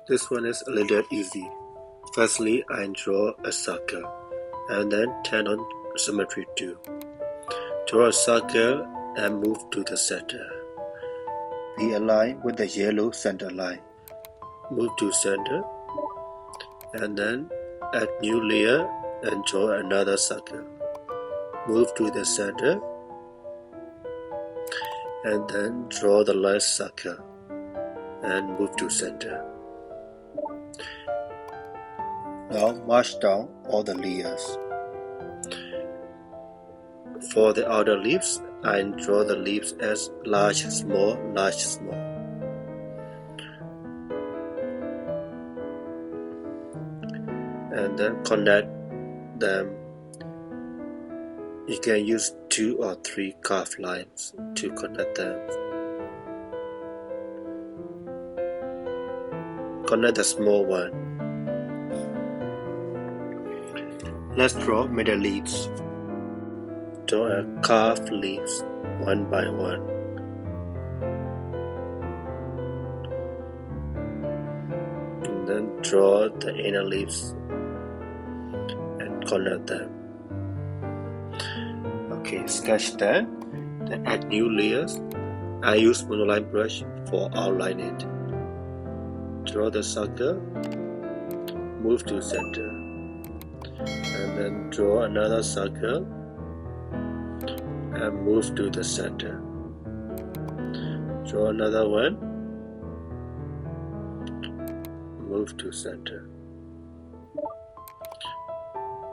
This one is a little easy. Firstly, I draw a circle and then turn on symmetry 2. Draw a circle and move to the center. Be aligned with the yellow center line. Move to center and then add new layer and draw another circle. Move to the center and then draw the last circle and move to center. Now march down all the layers. For the outer leaves, I draw the leaves as large, small, large, small. And then connect them. You can use 2 or 3 curved lines to connect them. Connect the small one. Let's draw middle leaves. Draw a curved leaves one by one. And then draw the inner leaves and connect them. Okay, sketch that. Then add new layers. I use monoline brush for outline it. Draw the circle, move to center, and then draw another circle and move to the center. Draw another one, move to center,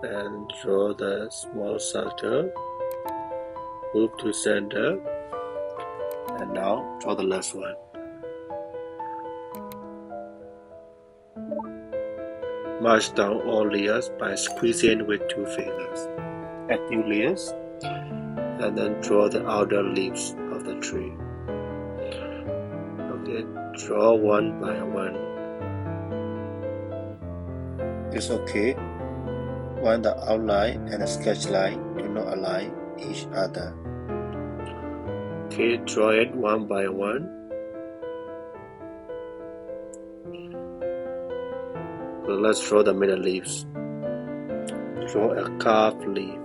and draw the small circle, move to center, and now draw the last one. March down all layers by squeezing with 2 fingers. Add new layers and then draw the outer leaves of the tree. Okay, draw one by one. It's okay when the outline and the sketch line do not align each other. Okay, draw it one by one. So let's draw the middle leaves. Draw a curved leaf.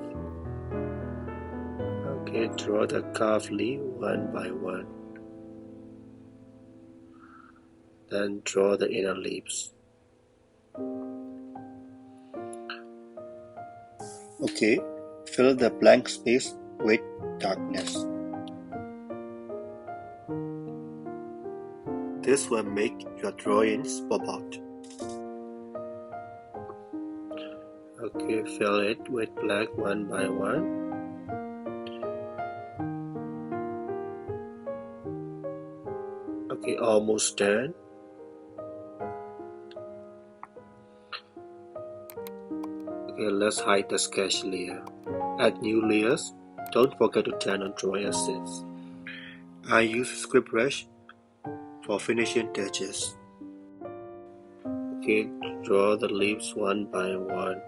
Okay, draw the curved leaf one by one. Then draw the inner leaves. Okay, fill the blank space with darkness. This will make your drawings pop out. Okay, fill it with black one by one. Okay, almost done. Okay, let's hide the sketch layer. Add new layers. Don't forget to turn on drawing assist. I use script brush for finishing touches. Okay, draw the leaves one by one.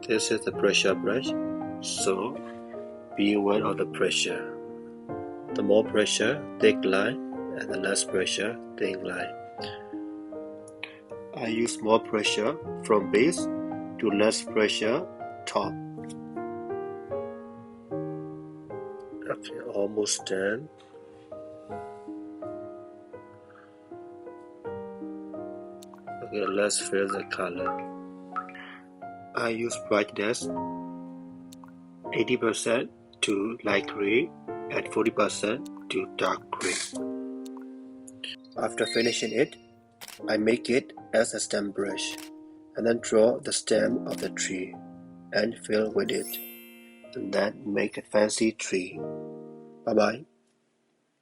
This is the pressure brush, so be aware of the pressure. The more pressure, thick line, and the less pressure, thin line. I use more pressure from base to less pressure top. Okay, almost done. Okay, let's fill the color. I use brightness 80% to light gray and 40% to dark gray. After finishing it, I make it as a stem brush and then draw the stem of the tree and fill with it and then make a fancy tree. Bye bye.